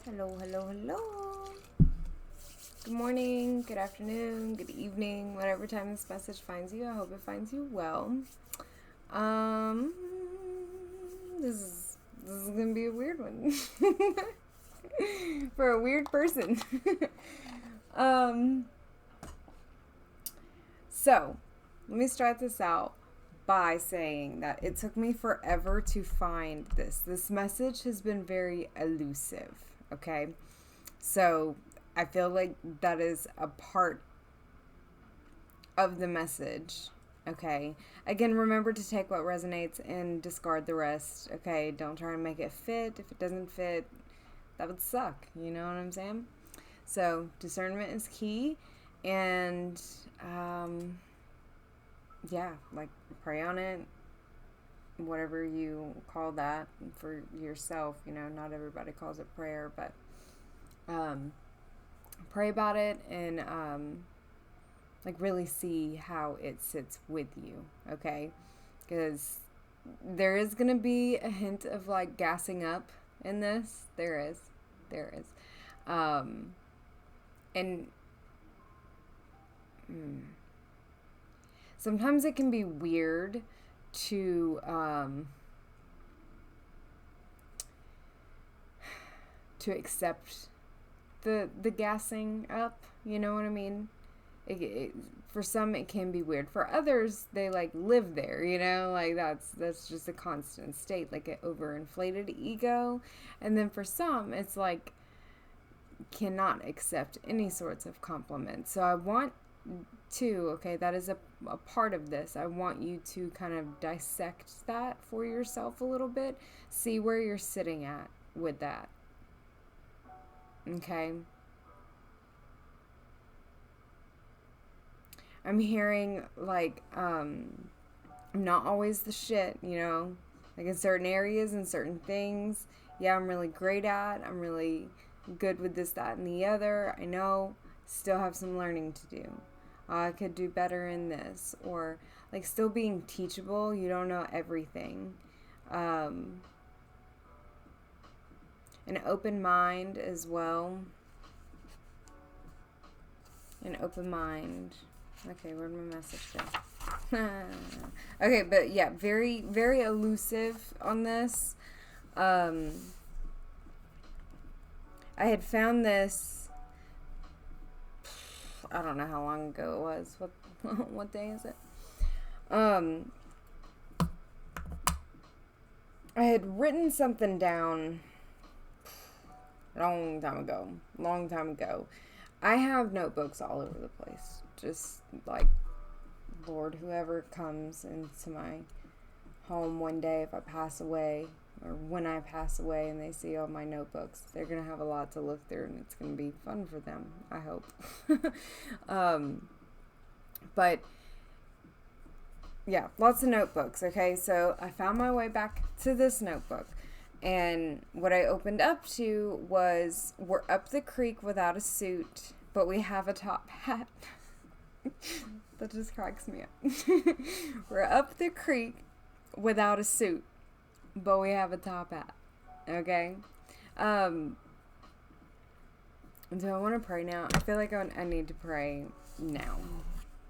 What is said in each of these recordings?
Hello, hello, hello. Good morning, good afternoon, good evening, whatever time this message finds you. I hope it finds you well. Um, this is gonna be a weird one for a weird person. um, so let me start this out by saying that it took me forever to find this. This message has been very elusive. Okay, so I feel like that is a part of the message. Okay. Again, remember to take what resonates and discard the rest. Okay. Don't try and make it fit. If it doesn't fit, that would suck. You know what I'm saying? So, discernment is key. And, yeah, like pray on it. Whatever you call that for yourself. You know, not everybody calls it prayer, but pray about it and like really see how it sits with you, okay? Because there is gonna be a hint of like gassing up in this. There is. And sometimes it can be weird to accept the gassing up. You know what I mean? For some it can be weird. For others, they like live there, you know, like that's just a constant state, like an overinflated ego. And then for some, it's like cannot accept any sorts of compliments. So I want to, okay, that is a part of this. I want you to kind of dissect that for yourself a little bit, see where you're sitting at with that. Okay. I'm hearing like I'm not always the shit, you know, like in certain areas and certain things. Yeah, I'm really great at. I'm really good with this, that, and the other. I know, still have some learning to do. I could do better in this, or like still being teachable. You don't know everything. An open mind as well. An open mind. Okay, where'd my message go? Okay, but yeah, very, very elusive on this. I had found this, I don't know how long ago it was. What day is it? I had written something down long time ago. I have notebooks all over the place. Just like, Lord, whoever comes into my home one day, if I pass away, or when I pass away and they see all my notebooks, they're going to have a lot to look through, and it's going to be fun for them, I hope. But, yeah, lots of notebooks, okay? So I found my way back to this notebook. And what I opened up to was, we're up the creek without a suit, but we have a top hat. That just cracks me up. We're up the creek without a suit, but we have a top hat. Okay? Do I want to pray now? I feel like I need to pray now.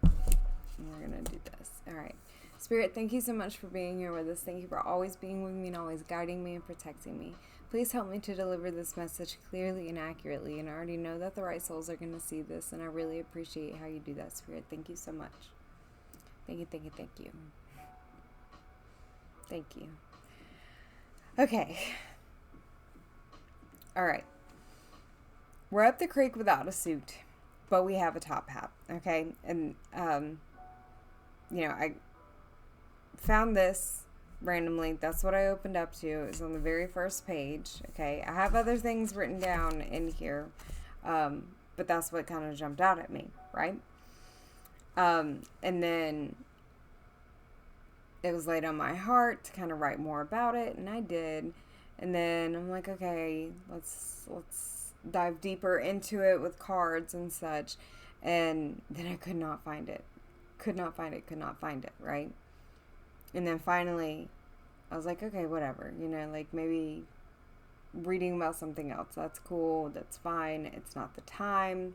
We're going to do this. Alright. Spirit, thank you so much for being here with us. Thank you for always being with me and always guiding me and protecting me. Please help me to deliver this message clearly and accurately. And I already know that the right souls are going to see this, and I really appreciate how you do that, Spirit. Thank you so much. Thank you, thank you, thank you. Thank you. Okay. All right. We're up the creek without a suit, but we have a top hat. Okay. And, I found this randomly. That's what I opened up to. It was on the very first page. Okay. I have other things written down in here, but that's what kind of jumped out at me, right? And then it was laid on my heart to kind of write more about it, and I did. And then I'm like, okay, let's dive deeper into it with cards and such. And then I could not find it, right? And then finally, I was like, okay, whatever, like maybe reading about something else. That's cool. That's fine. It's not the time.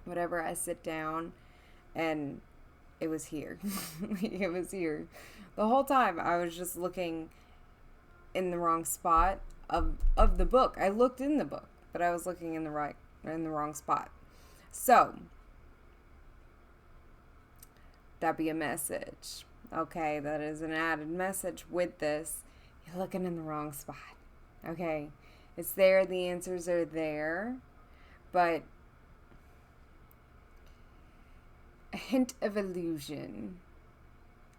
Whatever. I sit down and it was here. It was here. The whole time I was just looking in the wrong spot of the book. I looked in the book, but I was looking in the wrong spot. So, that'd be a message. Okay, that is an added message with this. You're looking in the wrong spot. Okay, it's there. The answers are there, but a hint of illusion.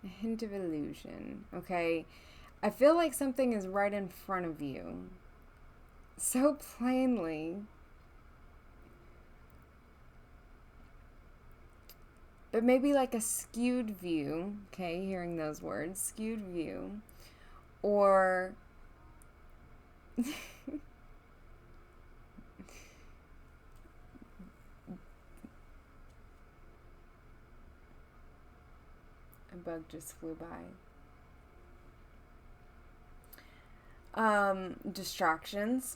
A hint of illusion. Okay, I feel like something is right in front of you, so plainly. But maybe like a skewed view, okay, hearing those words, skewed view, or a bug just flew by. Distractions.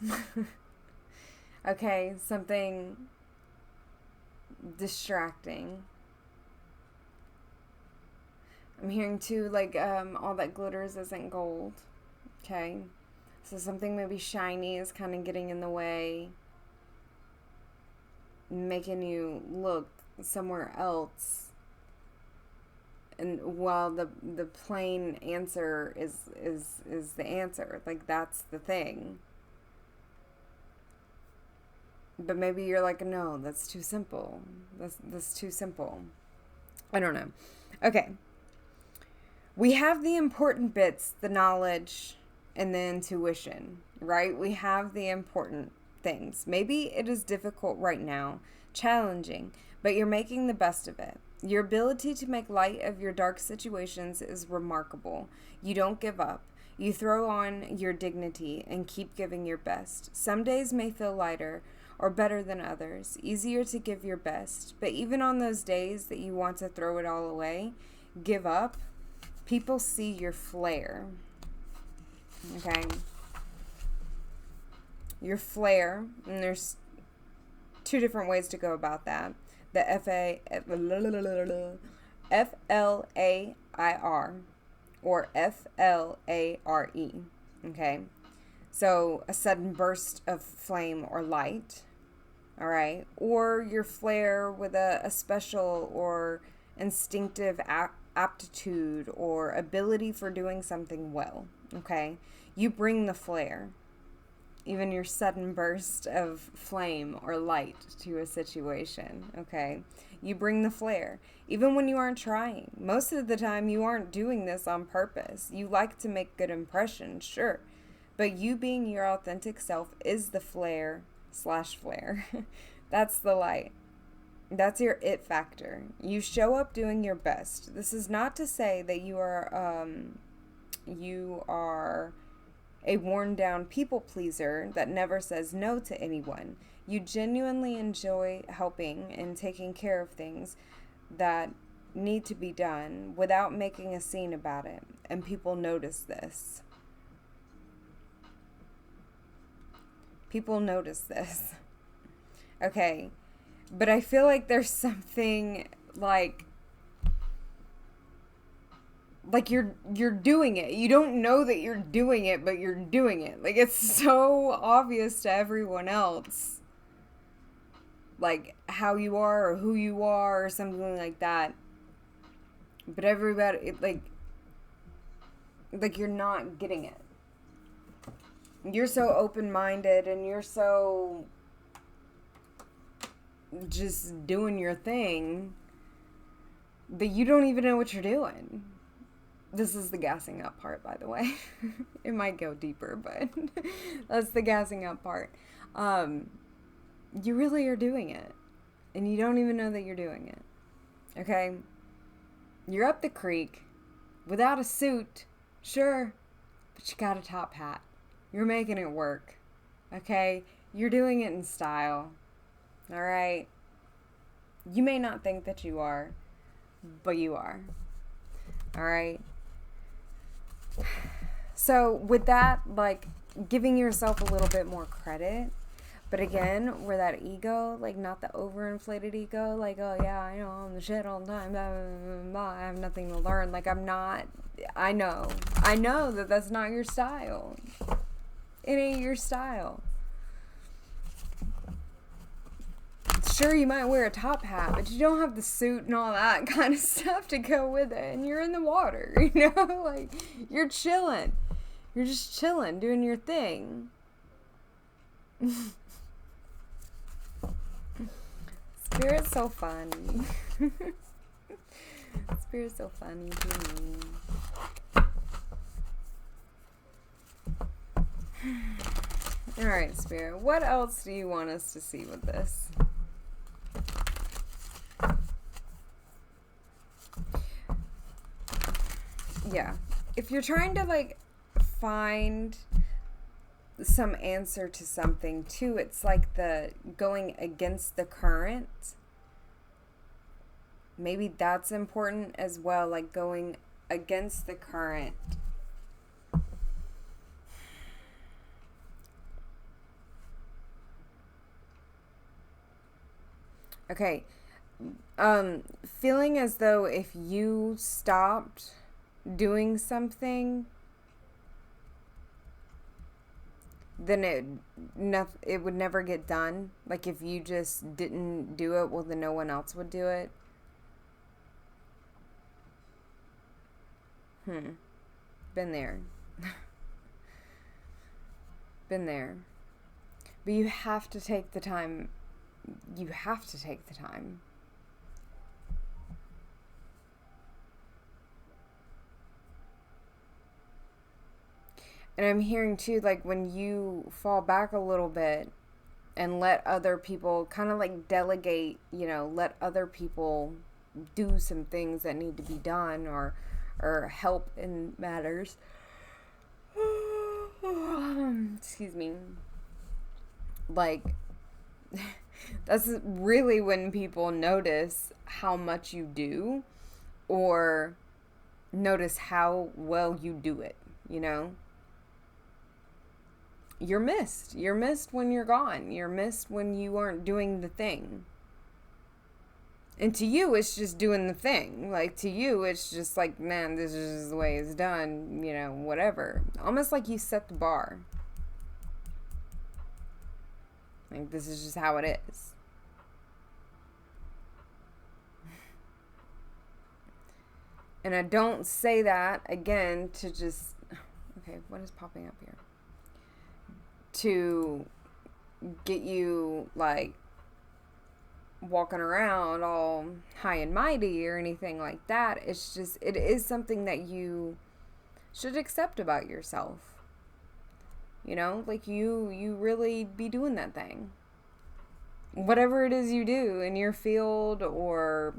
Okay, something distracting. I'm hearing too, like, all that glitters isn't gold. Okay. So something maybe shiny is kind of getting in the way, making you look somewhere else. And while the plain answer is the answer. Like, that's the thing. But maybe you're like, no, that's too simple. That's too simple. I don't know. Okay. We have the important bits, the knowledge and the intuition, right? We have the important things. Maybe it is difficult right now, challenging, but you're making the best of it. Your ability to make light of your dark situations is remarkable. You don't give up. You throw on your dignity and keep giving your best. Some days may feel lighter or better than others, easier to give your best. But even on those days that you want to throw it all away, give up, people see your flair. Okay? Your flair, and there's two different ways to go about that. The F-L-A-I-R or F-L-A-R-E. Okay? So a sudden burst of flame or light. All right? Or your flair with a special or instinctive aptitude or ability for doing something well. Okay? You bring the flair. Even your sudden burst of flame or light to a situation, okay? You bring the flair, even when you aren't trying. Most of the time, you aren't doing this on purpose. You like to make good impressions, sure. But you being your authentic self is the flair/flare. That's the light. That's your it factor. You show up doing your best. This is not to say that you are a worn-down people pleaser that never says no to anyone. You genuinely enjoy helping and taking care of things that need to be done without making a scene about it. And people notice this. People notice this. Okay. But I feel like there's something like you're doing it. You don't know that you're doing it, but you're doing it. Like, it's so obvious to everyone else. Like, how you are or who you are or something like that. But everybody, like you're not getting it. You're so open-minded and you're so just doing your thing that you don't even know what you're doing. This is the gassing up part, by the way. It might go deeper, but that's the gassing up part. You really are doing it, and you don't even know that you're doing it. Okay? You're up the creek without a suit, sure, but you got a top hat. You're making it work. Okay? You're doing it in style. All right? You may not think that you are, but you are. All right? So with that, like, giving yourself a little bit more credit. But again, where that ego, like not the overinflated ego, like, oh yeah, I know I'm the shit all the time, blah, blah, blah, blah, I have nothing to learn. Like, I'm not, I know that that's not your style. It ain't your style. Sure, you might wear a top hat, but you don't have the suit and all that kind of stuff to go with it. And you're in the water, you know? Like, you're chilling. You're just chilling, doing your thing. Spirit's so funny. Spirit's so funny to me. Alright, Spirit. What else do you want us to see with this? Yeah. If you're trying to, like, find some answer to something, too, it's like the going against the current. Maybe that's important as well, like going against the current. Okay. Feeling as though if you stopped doing something, then it would never get done. Like, if you just didn't do it, well, then no one else would do it. Been there. Been there. But you have to take the time. You have to take the time. And I'm hearing too, like, when you fall back a little bit and let other people kind of like delegate, you know, let other people do some things that need to be done or help in matters. Excuse me. Like, that's really when people notice how much you do or notice how well you do it, you know? You're missed. You're missed when you're gone. You're missed when you aren't doing the thing. And to you, it's just doing the thing. Like, to you, it's just like, man, this is just the way it's done, you know, whatever. Almost like you set the bar. Like, this is just how it is. And I don't say that, again, to just... Okay, what is popping up here? To get you, like, walking around all high and mighty or anything like that. It's just, it is something that you should accept about yourself. You know, like, you really be doing that thing. Whatever it is you do in your field or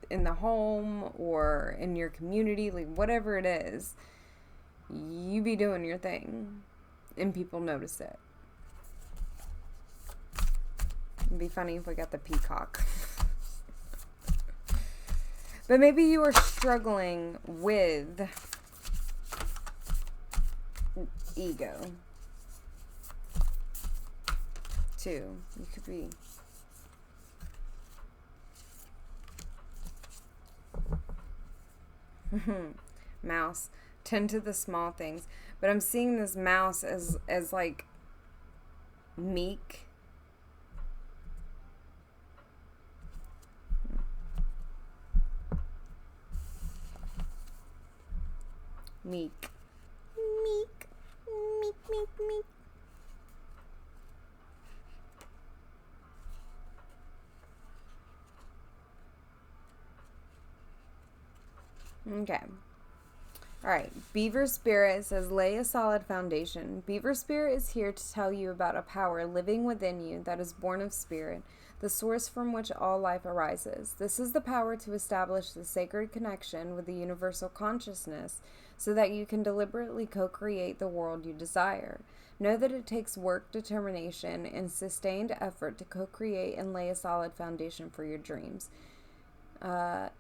in the home or in your community, like, whatever it is, you be doing your thing. And people notice it. It'd be funny if we got the peacock. But maybe you are struggling with ego. Too. You could be. Mouse. Tend to the small things. But I'm seeing this mouse as like meek. Meek. Meek. Meek, meek, meek. Okay. Alright. Beaver Spirit says, lay a solid foundation. Beaver Spirit is here to tell you about a power living within you that is born of spirit, the source from which all life arises. This is the power to establish the sacred connection with the universal consciousness so that you can deliberately co-create the world you desire. Know that it takes work, determination, and sustained effort to co-create and lay a solid foundation for your dreams.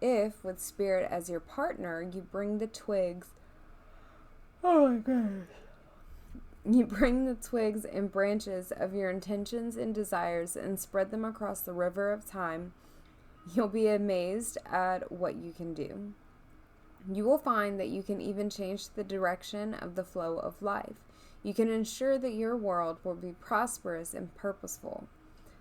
If, with spirit as your partner, you bring the twigs. Oh my goodness. You bring the twigs and branches of your intentions and desires and spread them across the river of time. You'll be amazed at what you can do. You will find that you can even change the direction of the flow of life. You can ensure that your world will be prosperous and purposeful,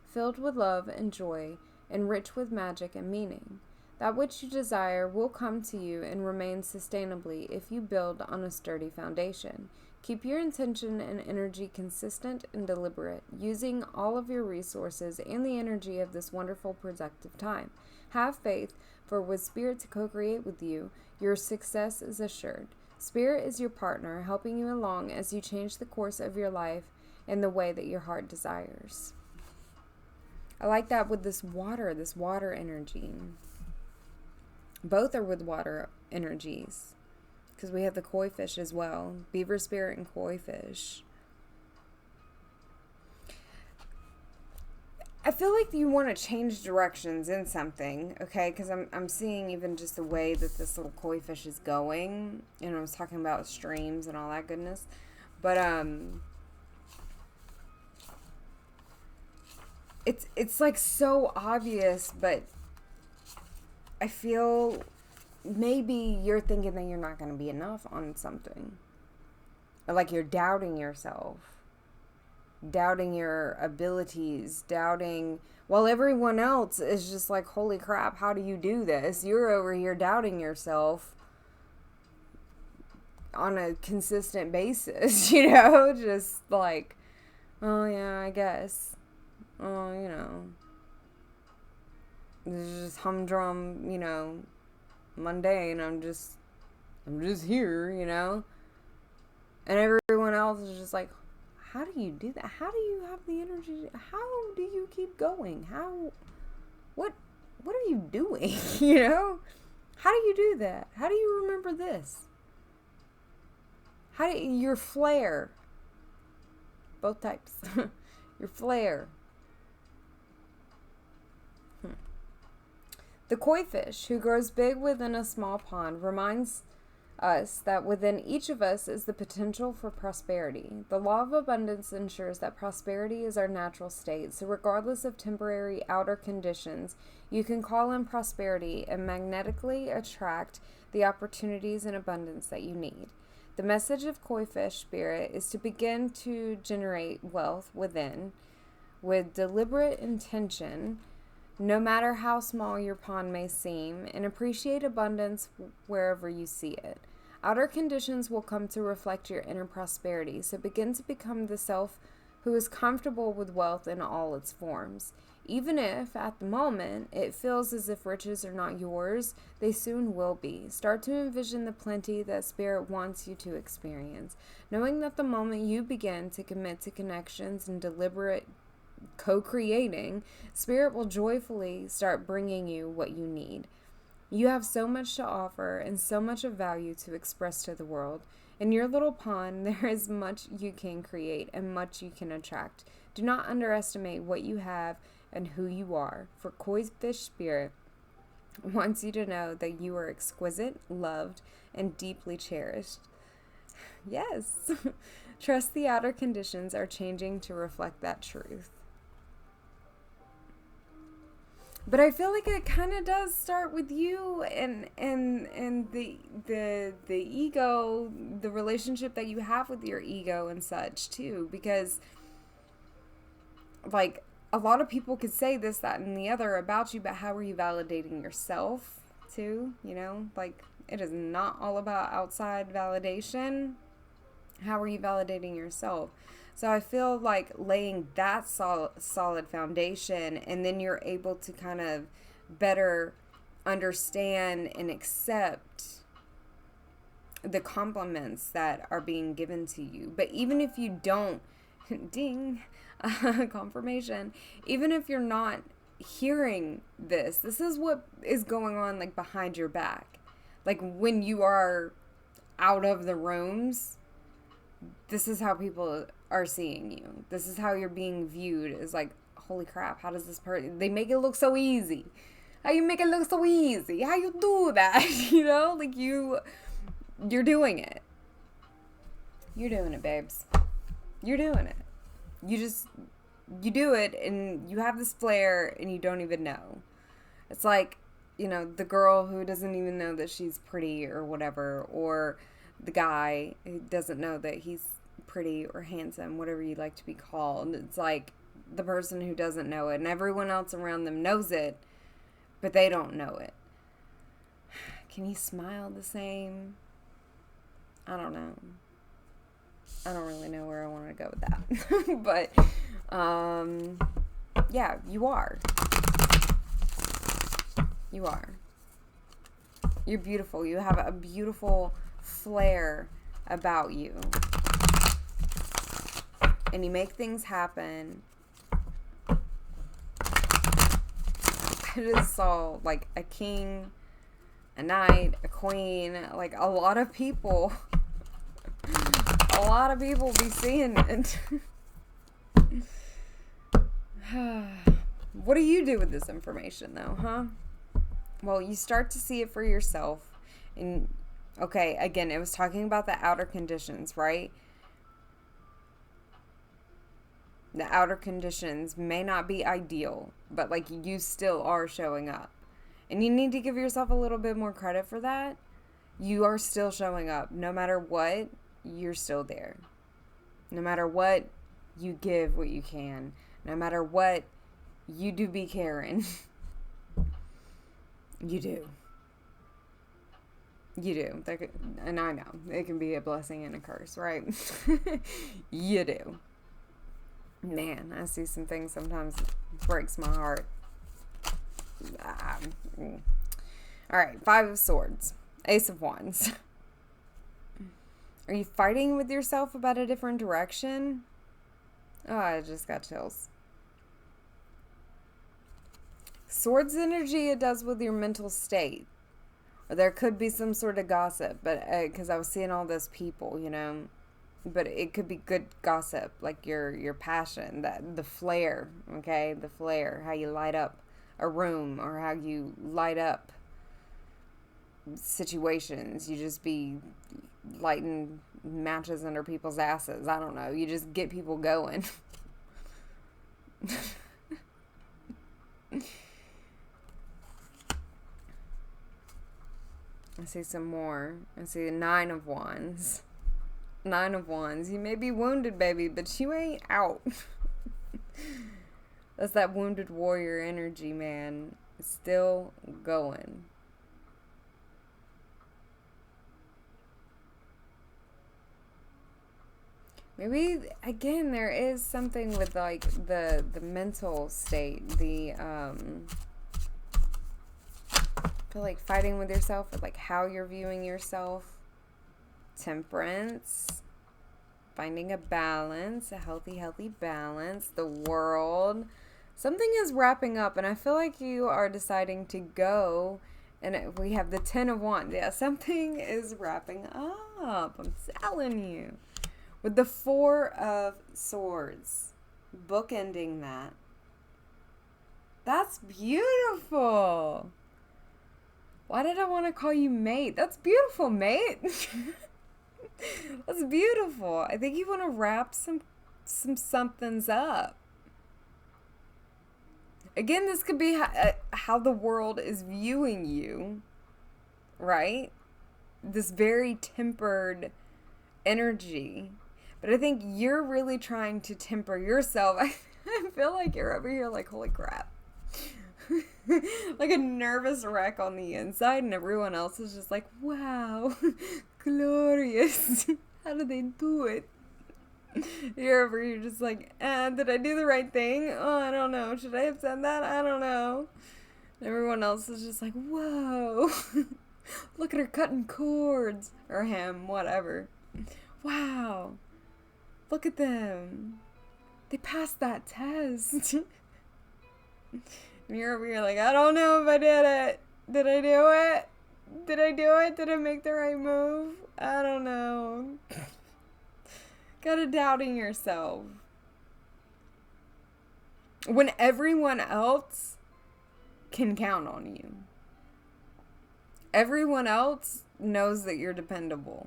filled with love and joy, and rich with magic and meaning. That which you desire will come to you and remain sustainably if you build on a sturdy foundation. Keep your intention and energy consistent and deliberate, using all of your resources and the energy of this wonderful productive time. Have faith, for with Spirit to co-create with you, your success is assured. Spirit is your partner, helping you along as you change the course of your life in the way that your heart desires. I like that with this water energy. Both are with water energies, because we have the koi fish as well. Beaver spirit and koi fish. I feel like you want to change directions in something, okay? Because I'm seeing even just the way that this little koi fish is going. And I was talking about streams and all that goodness. But it's like so obvious, but I feel maybe you're thinking that you're not going to be enough on something. Or like you're doubting yourself. Doubting your abilities, while everyone else is just like, holy crap, how do you do this? You're over here doubting yourself on a consistent basis, just like, oh yeah, I guess. Oh, this is just humdrum, mundane. I'm just here, and everyone else is just like, how do you do that? How do you have the energy? How do you keep going? What are you doing? How do you do that? How do you remember this? Your flair, both types, your flair. The koi fish, who grows big within a small pond, reminds us that within each of us is the potential for prosperity. The law of abundance ensures that prosperity is our natural state, so regardless of temporary outer conditions, you can call in prosperity and magnetically attract the opportunities and abundance that you need. The message of koi fish spirit is to begin to generate wealth within with deliberate intention, no matter how small your pond may seem, and appreciate abundance wherever you see it. Outer conditions will come to reflect your inner prosperity, so begin to become the self who is comfortable with wealth in all its forms. Even if, at the moment, it feels as if riches are not yours, they soon will be. Start to envision the plenty that Spirit wants you to experience, knowing that the moment you begin to commit to connections and deliberate co-creating, Spirit will joyfully start bringing you what you need. You have so much to offer and so much of value to express to the world. In your little pond, there is much you can create and much you can attract. Do not underestimate what you have and who you are, for koi fish spirit wants you to know that you are exquisite, loved, and deeply cherished. Yes, trust the outer conditions are changing to reflect that truth. But I feel like it kind of does start with you and the ego, the relationship that you have with your ego and such too, because like a lot of people could say this, that, and the other about you, but how are you validating yourself too? Like it is not all about outside validation. How are you validating yourself? So I feel like laying that solid foundation, and then you're able to kind of better understand and accept the compliments that are being given to you. But even if you don't, ding, confirmation, even if you're not hearing this is what is going on like behind your back. Like when you are out of the rooms, this is how people are seeing you. This is how you're being viewed, as like, holy crap, how does this person, they make it look so easy. How you make it look so easy? How you do that? Like you're doing it. You're doing it, babes. You're doing it. You do it and you have this flare and you don't even know. It's like, the girl who doesn't even know that she's pretty or whatever, or the guy who doesn't know that he's pretty or handsome, whatever you like to be called. It's like the person who doesn't know it and everyone else around them knows it, but they don't know it. Can you smile the same? I don't know. I don't really know where I want to go with that. But, yeah, you are. You are. You're beautiful. You have a beautiful flair about you. And you make things happen. I just saw, like, a king, a knight, a queen, like, a lot of people be seeing it. What do you do with this information, though, huh? Well, you start to see it for yourself. And, okay, again, it was talking about the outer conditions, right? The outer conditions may not be ideal, but, like, you still are showing up. And you need to give yourself a little bit more credit for that. You are still showing up. No matter what, you're still there. No matter what, you give what you can. No matter what, you do be caring. You do. You do. And I know. It can be a blessing and a curse, right? You do. Man, I see some things sometimes it breaks my heart. Alright, 5 of Swords. Ace of Wands. Are you fighting with yourself about a different direction? Oh, I just got chills. Swords energy, it does with your mental state. Or there could be some sort of gossip, but because I was seeing all those people, But it could be good gossip, like your passion, the flair, okay? The flair, how you light up a room or how you light up situations. You just be lighting matches under people's asses. I don't know. You just get people going. I see some more. I see the 9 of Wands. 9 of Wands. You may be wounded, baby, but you ain't out. That's that wounded warrior energy, man. It's still going. Maybe, again, there is something with, like, the mental state. I feel like fighting with yourself, or, like, how you're viewing yourself. Temperance. Finding a balance, a healthy balance. The world. Something is wrapping up, and I feel like you are deciding to go. And we have the 10 of Wands. Yeah, something is wrapping up. I'm telling you. With the 4 of Swords. Bookending that. That's beautiful. Why did I want to call you mate? That's beautiful, mate. That's beautiful. I think you want to wrap some somethings up. Again, this could be how the world is viewing you, right? This very tempered energy. But I think you're really trying to temper yourself. I feel like you're over here like, holy crap. Like a nervous wreck on the inside, and everyone else is just like, wow, glorious. How did they do it? You're over here just like, did I do the right thing? Oh, I don't know. Should I have said that? I don't know. And everyone else is just like, whoa. Look at her cutting cords. Or him, whatever. Wow. Look at them. They passed that test. And you're over here like, I don't know if I did it. Did I do it? Did I do it? Did I make the right move? I don't know. Gotta doubting yourself. When everyone else can count on you. Everyone else knows that you're dependable.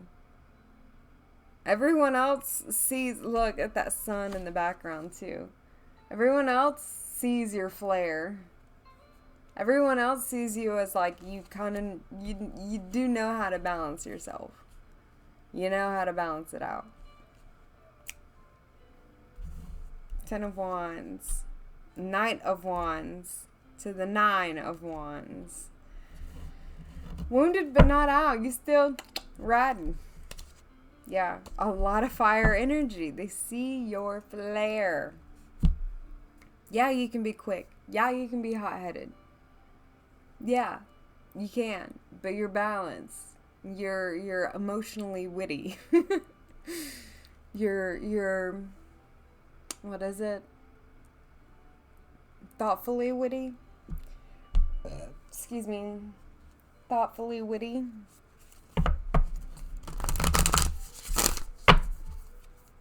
Everyone else sees, look at that sun in the background too. Everyone else sees your flare. Everyone else sees you as like you you do know how to balance yourself. You know how to balance it out. 10 of Wands. Knight of Wands to the 9 of Wands. Wounded but not out. You still riding. Yeah, a lot of fire energy. They see your flare. Yeah, you can be quick. Yeah, you can be hot-headed. Yeah, you can. But you're balanced. You're emotionally witty. you're what is it? Thoughtfully witty. Excuse me. Thoughtfully witty.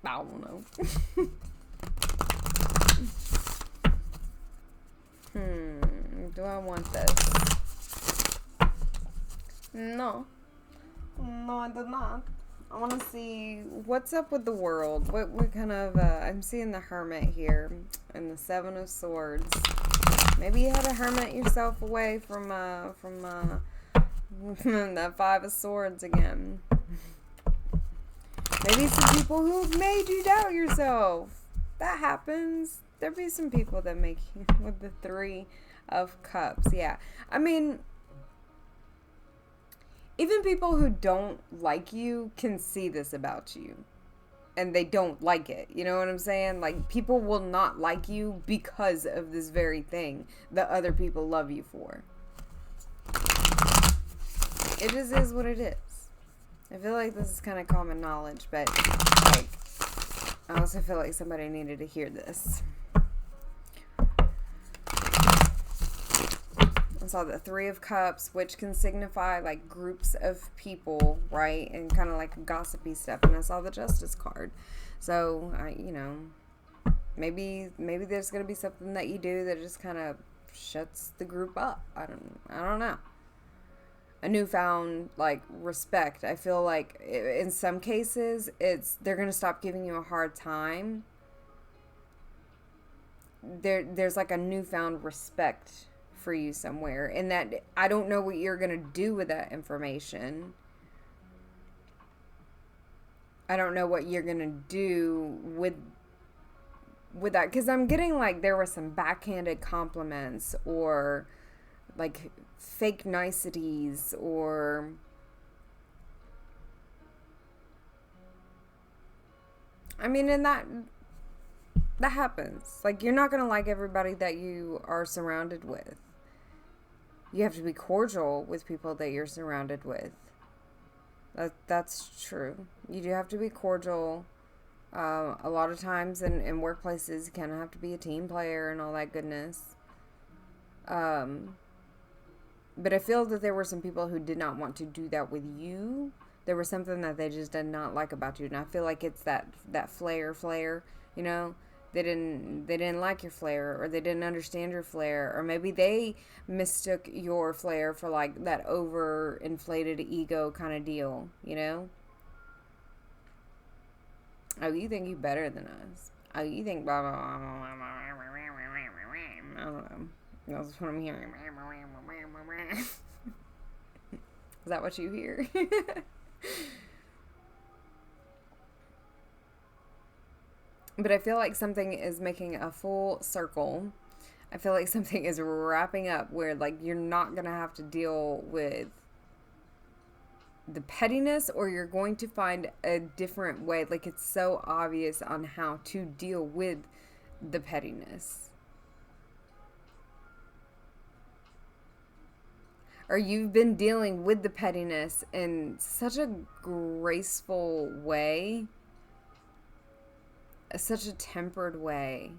I don't know. Do I want this? No. No, I do not. I want to see what's up with the world. What kind of, I'm seeing the Hermit here and the 7 of Swords. Maybe you had to hermit yourself away from that 5 of Swords again. Maybe some people who've made you doubt yourself. That happens. There'll be some people that make you with the 3 of Cups. Yeah. I mean, even people who don't like you can see this about you. And they don't like it. You know what I'm saying? Like, people will not like you because of this very thing that other people love you for. It just is what it is. I feel like this is kind of common knowledge, but, like, I also feel like somebody needed to hear this. I saw the 3 of Cups, which can signify, like, groups of people, right? And kind of, like, gossipy stuff. And I saw the Justice card. So, you know, maybe there's going to be something that you do that just kind of shuts the group up. I don't know. A newfound, like, respect. I feel like in some cases they're going to stop giving you a hard time. There's like a newfound respect for you somewhere, and that I don't know what you're going to do with that information. I don't know what you're going to do with that, because I'm getting like there were some backhanded compliments or like fake niceties, or I mean, and that happens. Like, you're not going to like everybody that you are surrounded with. You have to be cordial with people that you're surrounded with. That's true. You do have to be cordial. A lot of times in workplaces, you kind of have to be a team player and all that goodness. But I feel that there were some people who did not want to do that with you. There was something that they just did not like about you. And I feel like it's that flair, you know? They didn't like your flair, or they didn't understand your flair, or maybe they mistook your flair for like that over-inflated ego kind of deal, you know? Oh, you think you better than us. Oh, you think blah, blah, blah, blah, blah, blah. I don't know. That's what I'm hearing. Is that what you hear? But I feel like something is making a full circle. I feel like something is wrapping up where, like, you're not going to have to deal with the pettiness, or you're going to find a different way. Like, it's so obvious on how to deal with the pettiness. Or you've been dealing with the pettiness in such a graceful way, such a tempered way,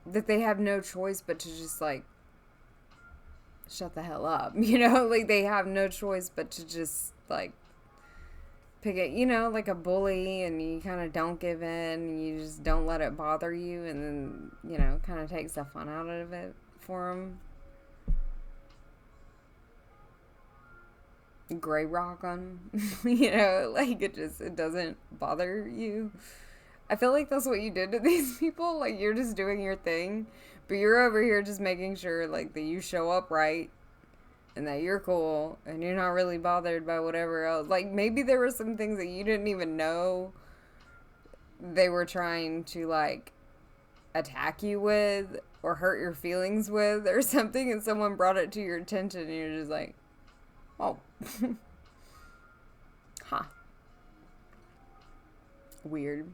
that they have no choice but to just, like, shut the hell up, you know? Like, they have no choice but to just, like, pick it, you know, like a bully, and you kind of don't give in, you just don't let it bother you, and then, you know, kind of takes the fun out of it for them. gray rock on, you know, like it doesn't bother you. I feel like that's what you did to these people. Like, you're just doing your thing, but you're over here just making sure, like, that you show up right and that you're cool and you're not really bothered by whatever else. Like, maybe there were some things that you didn't even know they were trying to, like, attack you with or hurt your feelings with or something, and someone brought it to your attention and you're just like, oh. Huh. Weird.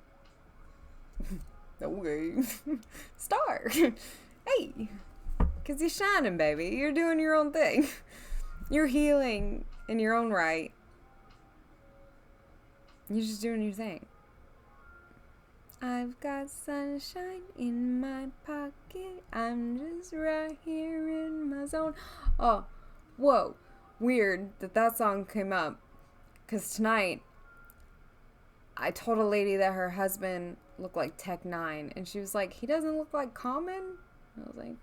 Okay. Star. Hey. Because you're shining, baby. You're doing your own thing. You're healing in your own right. You're just doing your thing. I've got sunshine in my pocket. I'm just right here in my zone. Oh, whoa. Weird that song came up. Because tonight, I told a lady that her husband looked like Tech 9. And she was like, he doesn't look like Common? I was like,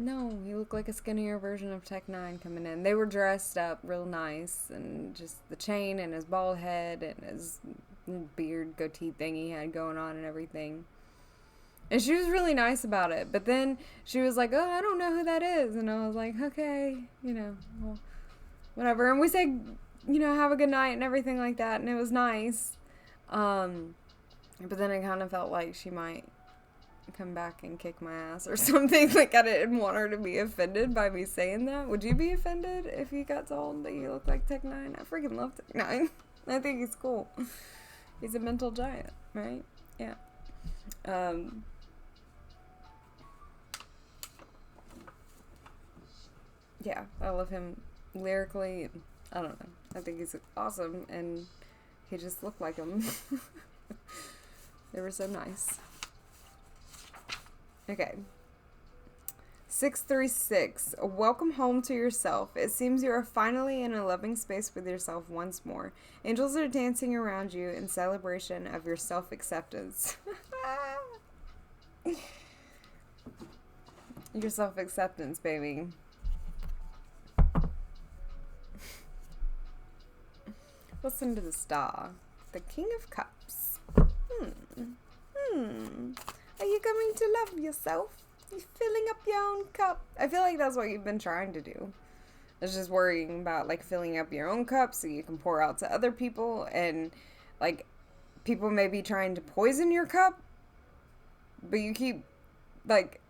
no, he looked like a skinnier version of Tech 9 coming in. They were dressed up real nice, and just the chain and his bald head and his beard goatee thing he had going on and everything. And she was really nice about it. But then she was like, oh, I don't know who that is. And I was like, okay, well, whatever. And we said, have a good night and everything like that. And it was nice. But then I kind of felt like she might come back and kick my ass or something. Like, I didn't want her to be offended by me saying that. Would you be offended if you got told that you look like Tech 9? I freaking love Tech 9. I think he's cool. He's a mental giant, right? Yeah. Yeah, I love him lyrically. I don't know. I think he's awesome, and he just looked like him. They were so nice. Okay. 636. Welcome home to yourself. It seems you are finally in a loving space with yourself once more. Angels are dancing around you in celebration of your self-acceptance. Your self-acceptance, baby. Listen to the star. The King of Cups. Are you going to love yourself? You're filling up your own cup. I feel like that's what you've been trying to do. It's just worrying about, like, filling up your own cup so you can pour out to other people. And, like, people may be trying to poison your cup, but you keep, like,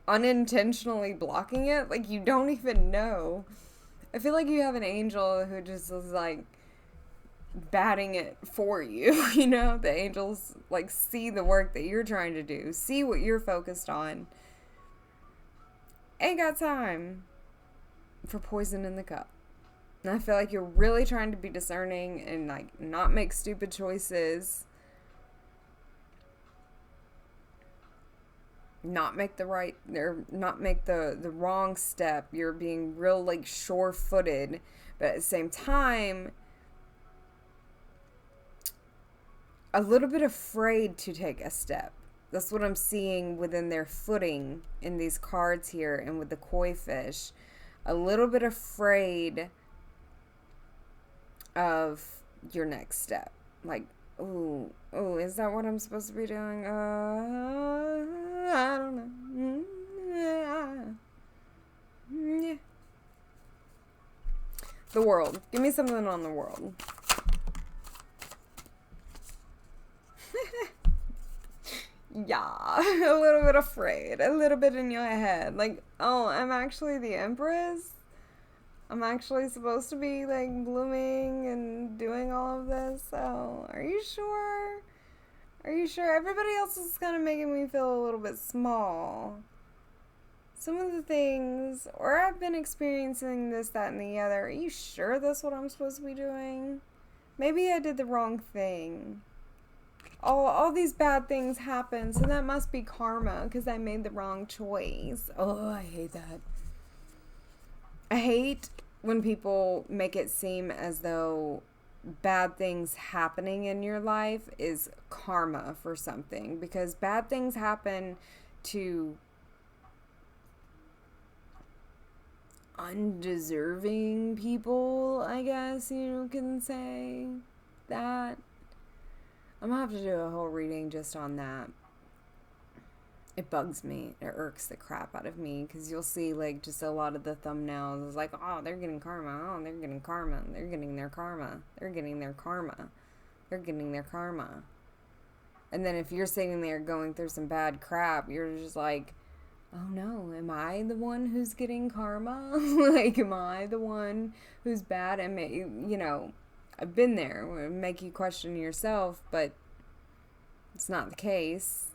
unintentionally blocking it. Like, you don't even know. I feel like you have an angel who just is, like, batting it for you. The angels, like, see the work that you're trying to do, see what you're focused on. Ain't got time for poison in the cup. And I feel like you're really trying to be discerning and, like, not make stupid choices, not make the wrong step. You're being real, like, sure-footed, but at the same time a little bit afraid to take a step. That's what I'm seeing within their footing in these cards here and with the koi fish. A little bit afraid of your next step. Like, ooh, is that what I'm supposed to be doing? I don't know. Yeah. The world. Give me something on the world. Yeah, a little bit afraid, a little bit in your head, like, oh, I'm actually the Empress, I'm actually supposed to be, like, blooming and doing all of this, so, are you sure, everybody else is kind of making me feel a little bit small, some of the things, or I've been experiencing this, that, and the other, are you sure that's what I'm supposed to be doing? Maybe I did the wrong thing. All these bad things happen, so that must be karma, because I made the wrong choice. Oh, I hate that. I hate when people make it seem as though bad things happening in your life is karma for something, because bad things happen to undeserving people, I guess, can say that. I'm gonna have to do a whole reading just on that. It bugs me. It irks the crap out of me, because you'll see, like, just a lot of the thumbnails is like, oh, they're getting karma. Oh, they're getting karma. They're getting their karma. They're getting their karma. They're getting their karma. And then if you're sitting there going through some bad crap, you're just like, oh no, am I the one who's getting karma? Like, am I the one who's bad? And, I've been there. It would make you question yourself, but it's not the case.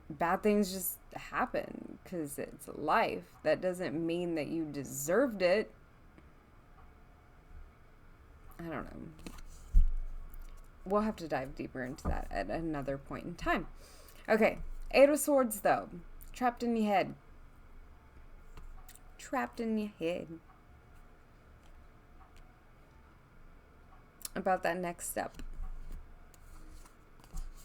Bad things just happen because it's life. That doesn't mean that you deserved it. I don't know. We'll have to dive deeper into that at another point in time. Okay, 8 of Swords, though. Trapped in your head. Trapped in your head. About that next step.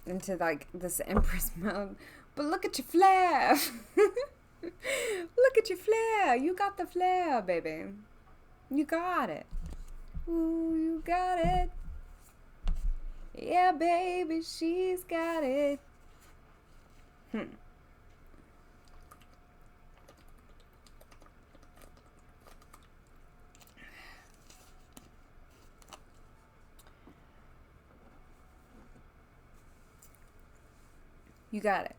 Into, like, this Empress mode. But look at your flair. Look at your flair. You got the flair, baby. You got it. Ooh, you got it. Yeah, baby, she's got it. You got it.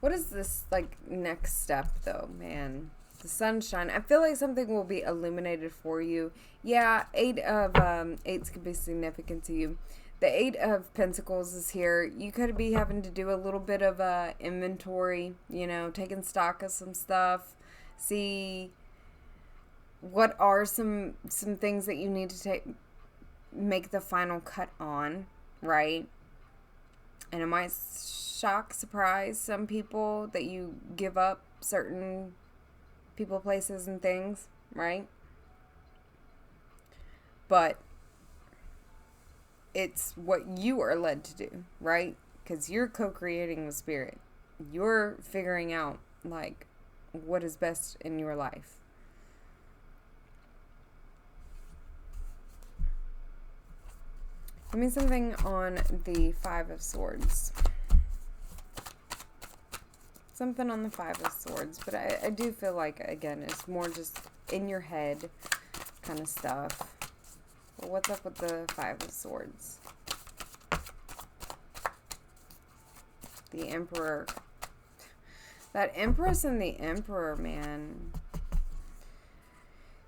What is this, like, next step, though, man? The sunshine. I feel like something will be illuminated for you. Yeah, 8 of 8s could be significant to you. The 8 of Pentacles is here. You could be having to do a little bit of inventory, taking stock of some stuff. See what are some things that you need to make the final cut on, right? And it might surprise some people that you give up certain people, places, and things, right? But it's what you are led to do, right? Because you're co-creating with spirit. You're figuring out, like, what is best in your life. Give me something on the 5 of Swords. Something on the 5 of Swords. But I do feel like, again, it's more just in your head kind of stuff. But what's up with the 5 of Swords? The Emperor. That Empress and the Emperor, man.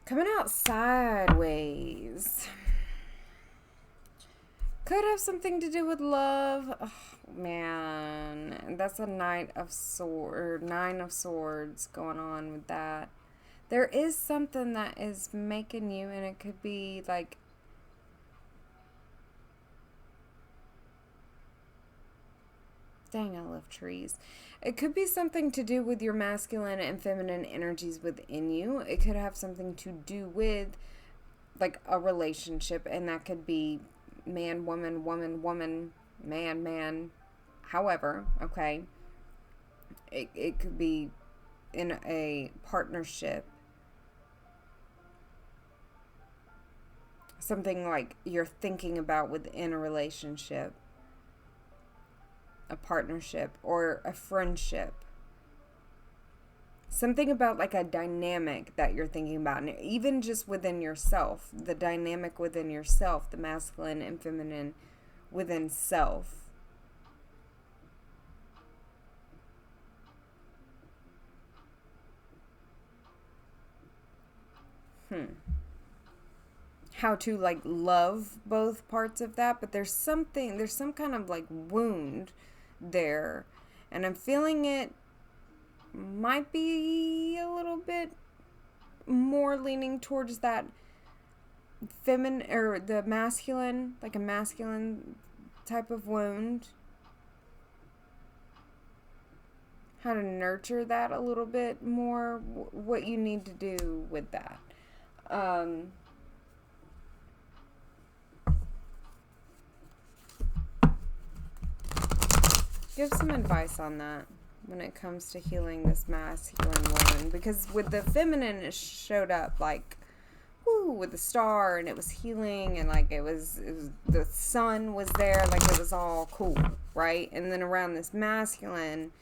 Coming out sideways. Could have something to do with love. Oh, man. That's a 9 of Swords going on with that. There is something that is making you, and it could be like, dang, I love trees. It could be something to do with your masculine and feminine energies within you. It could have something to do with, like, a relationship, and that could be man, woman, woman, woman, man, man, however, okay? It could be in a partnership. Something like you're thinking about within a relationship, a partnership, or a friendship. Something about, like, a dynamic that you're thinking about. And even just within yourself. The dynamic within yourself. The masculine and feminine within self. How to, like, love both parts of that. But there's some kind of, like, wound there. And I'm feeling it might be a little bit more leaning towards that feminine or the masculine, like a masculine type of wound. How to nurture that a little bit more, what you need to do with that. Give some advice on that. when it comes to healing this masculine wound. Because with the feminine, it showed up like, woo, with the star, and it was healing, and like it was the sun was there, like it was all cool, right? And then around this masculine,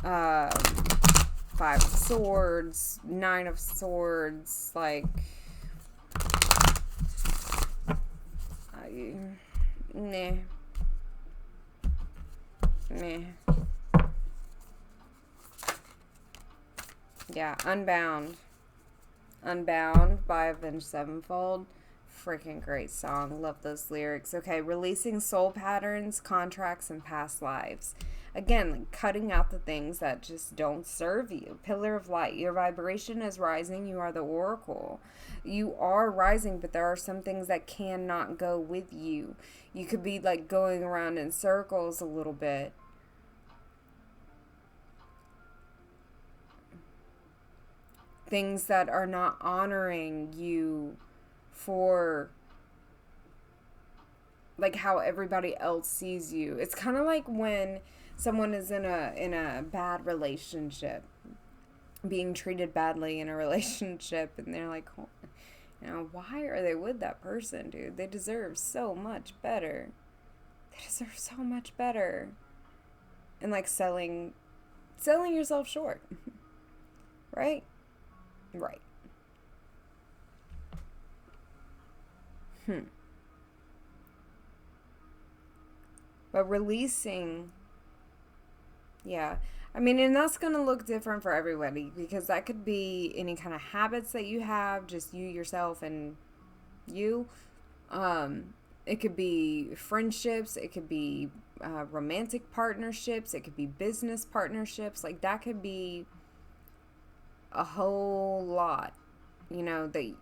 5 of Swords, 9 of Swords, like, meh. Yeah, Unbound by Avenged Sevenfold. Freaking great song. Love those lyrics. Okay, releasing soul patterns, contracts, and past lives. Again, like cutting out the things that just don't serve you. Pillar of light. Your vibration is rising. You are the oracle. You are rising, but there are some things that cannot go with you. You could be like going around in circles a little bit. Things that are not honoring you for like how everybody else sees you. It's kind of like when someone is in a bad relationship, being treated badly in a relationship, and they're like, oh, you know, why are they with that person, dude? They deserve so much better. They deserve so much better. And like selling yourself short. Right? Right. But releasing, yeah. I mean, and that's going to look different for everybody, because that could be any kind of habits that you have, just you, yourself, and you. It could be friendships. It could be romantic partnerships. It could be business partnerships. Like, that could be a whole lot, you know, that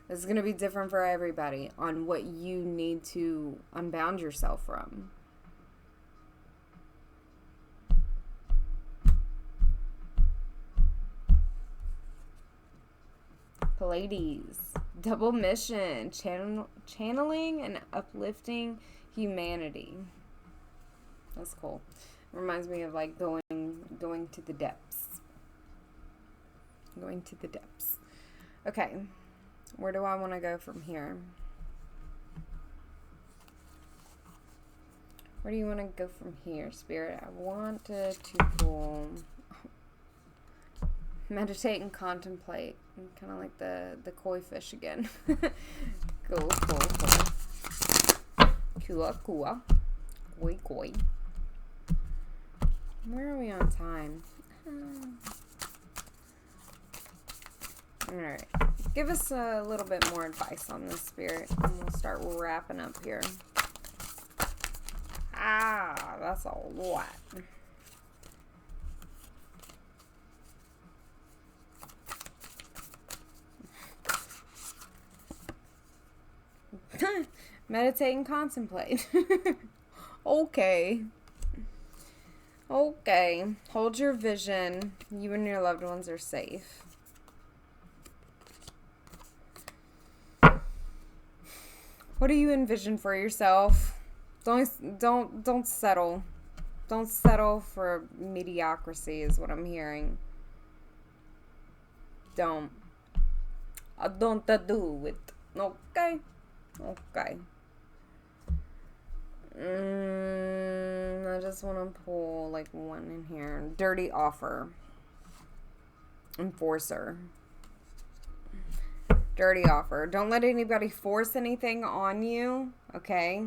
it's going to be different for everybody on what you need to unbound yourself from. Pleiades, double mission, channeling and uplifting humanity. That's cool. Reminds me of like going to the depths. Going to the depths. Okay. Where do I want to go from here? Where do you want to go from here, Spirit? I wanted to pull meditate and contemplate. Kind of like the koi fish again. Cool. Kua. Koi. Where are we on time? Alright. Give us a little bit more advice on this, Spirit, and we'll start wrapping up here. That's a lot. Meditate and contemplate. Okay. Hold your vision. You and your loved ones are safe. What do you envision for yourself? Don't settle. Don't settle for mediocrity is what I'm hearing. Don't do it. Okay. I just want to pull like one in here. Dirty offer. Enforcer. Dirty offer. Don't let anybody force anything on you, okay?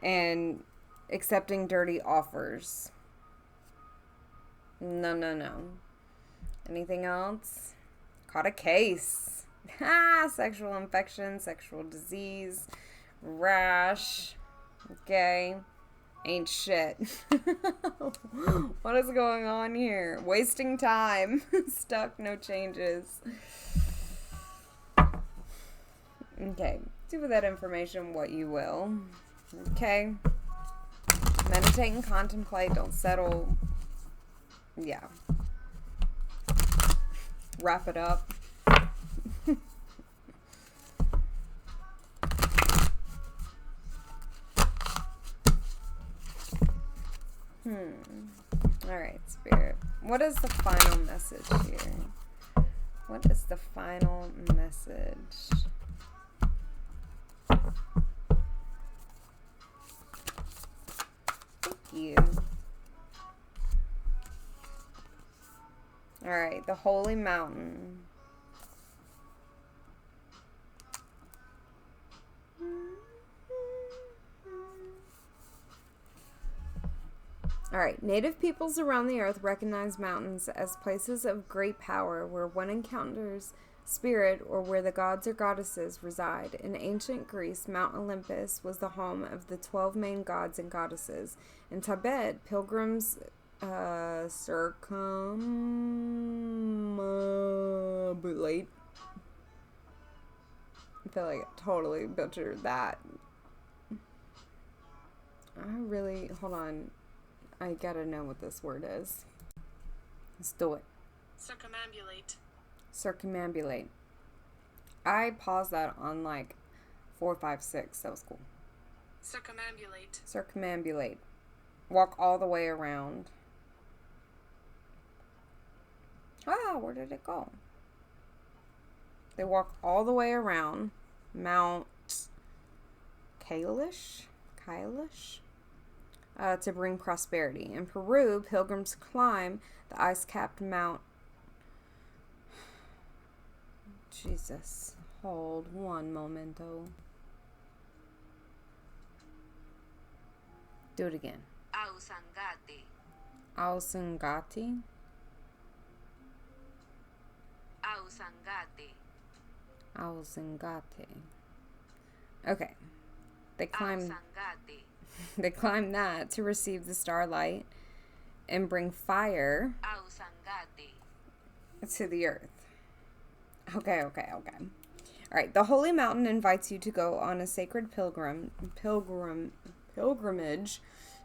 And accepting dirty offers. No. Anything else? Caught a case. Sexual infection, sexual disease, rash. Okay. Ain't shit. What is going on here? Wasting time. Stuck, no changes. Okay. Do with that information what you will. Okay. Meditate and contemplate. Don't settle. Yeah. Wrap it up. Alright, Spirit. What is the final message here? What is the final message? Thank you. Alright, the Holy Mountain. Alright, native peoples around the earth recognize mountains as places of great power where one encounters spirit or where the gods or goddesses reside. In ancient Greece, Mount Olympus was the home of the 12 main gods and goddesses. In Tibet, pilgrims circumambulate. I feel like I totally butchered that. Hold on. I gotta know what this word is. Let's do it. Circumambulate. Circumambulate. I paused that on like 4, 5, 6. That was cool. Circumambulate. Circumambulate. Walk all the way around. Ah, where did it go? They walk all the way around Mount Kailash? To bring prosperity. In Peru, pilgrims climb the ice-capped Mount... Jesus. Hold one momento. Do it again. Ausangate. Ausangati? Ausangate. Ausangate. Okay. They climb... Ausangate. They climb that to receive the starlight and bring fire to the earth. Okay. All right. The Holy Mountain invites you to go on a sacred pilgrimage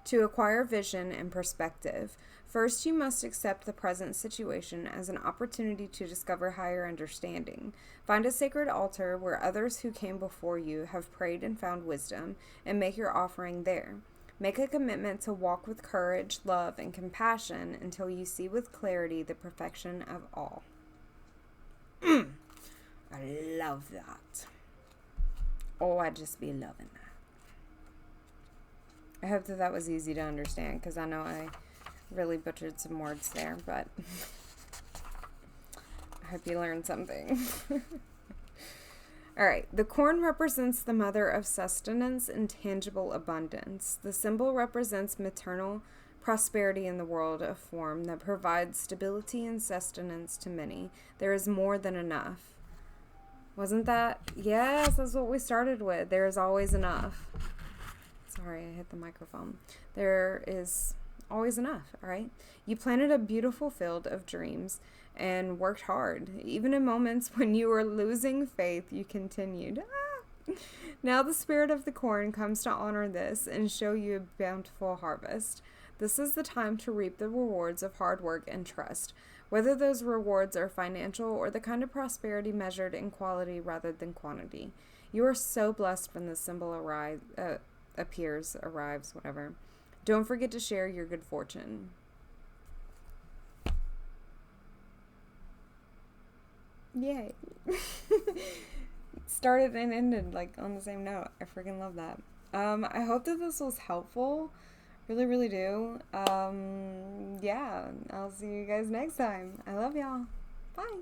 to acquire vision and perspective. First, you must accept the present situation as an opportunity to discover higher understanding. Find a sacred altar where others who came before you have prayed and found wisdom, and make your offering there. Make a commitment to walk with courage, love, and compassion until you see with clarity the perfection of all. I love that. Oh, I'd just be loving that. I hope that was easy to understand, because I know I really butchered some words there, but I hope you learned something. All right. The corn represents the mother of sustenance and tangible abundance. The symbol represents maternal prosperity in the world of form that provides stability and sustenance to many. There is more than enough. Wasn't that? Yes, that's what we started with. There is always enough. Sorry, I hit the microphone. There is always enough, all right? You planted a beautiful field of dreams and worked hard. Even in moments when you were losing faith, you continued. Now the spirit of the corn comes to honor this and show you a bountiful harvest. This is the time to reap the rewards of hard work and trust, whether those rewards are financial or the kind of prosperity measured in quality rather than quantity. You are so blessed when this symbol arrives, whatever. Don't forget to share your good fortune. Yay. Started and ended like on the same note. I freaking love that. I hope that this was helpful. Really, really do. Yeah, I'll see you guys next time. I love y'all. Bye.